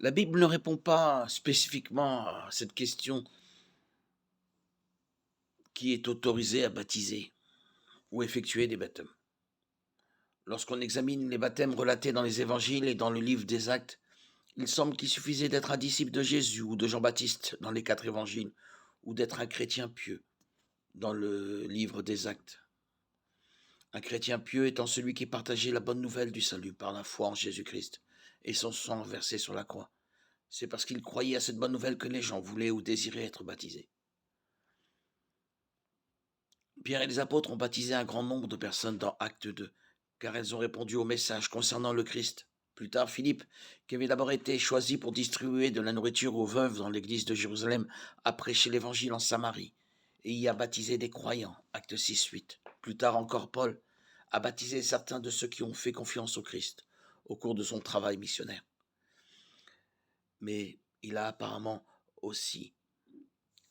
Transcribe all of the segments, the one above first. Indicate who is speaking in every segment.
Speaker 1: La Bible ne répond pas spécifiquement à cette question qui est autorisé à baptiser ou effectuer des baptêmes. Lorsqu'on examine les baptêmes relatés dans les évangiles et dans le livre des Actes, il semble qu'il suffisait d'être un disciple de Jésus ou de Jean-Baptiste dans les 4 évangiles, ou d'être un chrétien pieux dans le livre des Actes. Un chrétien pieux étant celui qui partageait la bonne nouvelle du salut par la foi en Jésus-Christ et son sang versé sur la croix. C'est parce qu'il croyait à cette bonne nouvelle que les gens voulaient ou désiraient être baptisés. Pierre et les apôtres ont baptisé un grand nombre de personnes dans Acte 2, car elles ont répondu au message concernant le Christ. Plus tard, Philippe, qui avait d'abord été choisi pour distribuer de la nourriture aux veuves dans l'église de Jérusalem, a prêché l'évangile en Samarie et y a baptisé des croyants. Acte 6-8. Plus tard encore, Paul a baptisé certains de ceux qui ont fait confiance au Christ au cours de son travail missionnaire. Mais il a apparemment aussi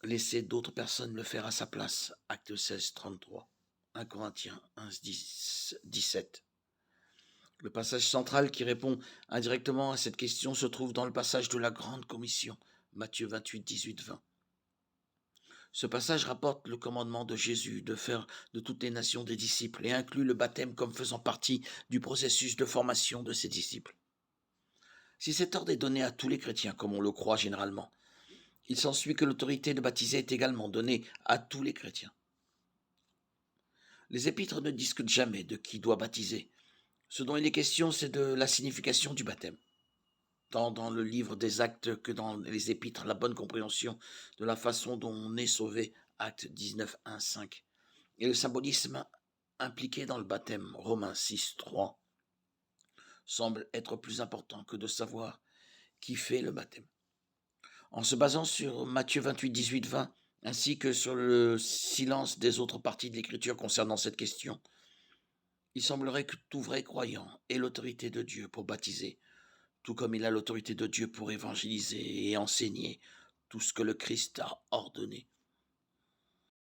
Speaker 1: laissé d'autres personnes le faire à sa place. Acte 16-33. 1 Corinthiens 1-17. Le passage central qui répond indirectement à cette question se trouve dans le passage de la Grande Commission, Matthieu 28-18-20. Ce passage rapporte le commandement de Jésus de faire de toutes les nations des disciples et inclut le baptême comme faisant partie du processus de formation de ses disciples. Si cet ordre est donné à tous les chrétiens, comme on le croit généralement, il s'ensuit que l'autorité de baptiser est également donnée à tous les chrétiens. Les épîtres ne discutent jamais de qui doit baptiser. Ce dont il est question, c'est de la signification du baptême. Tant dans le livre des Actes que dans les épîtres, la bonne compréhension de la façon dont on est sauvé, Acte 19, 1, 5, et le symbolisme impliqué dans le baptême, Romains 6, 3, semble être plus important que de savoir qui fait le baptême. En se basant sur Matthieu 28, 18, 20, ainsi que sur le silence des autres parties de l'Écriture concernant cette question, il semblerait que tout vrai croyant ait l'autorité de Dieu pour baptiser, tout comme il a l'autorité de Dieu pour évangéliser et enseigner tout ce que le Christ a ordonné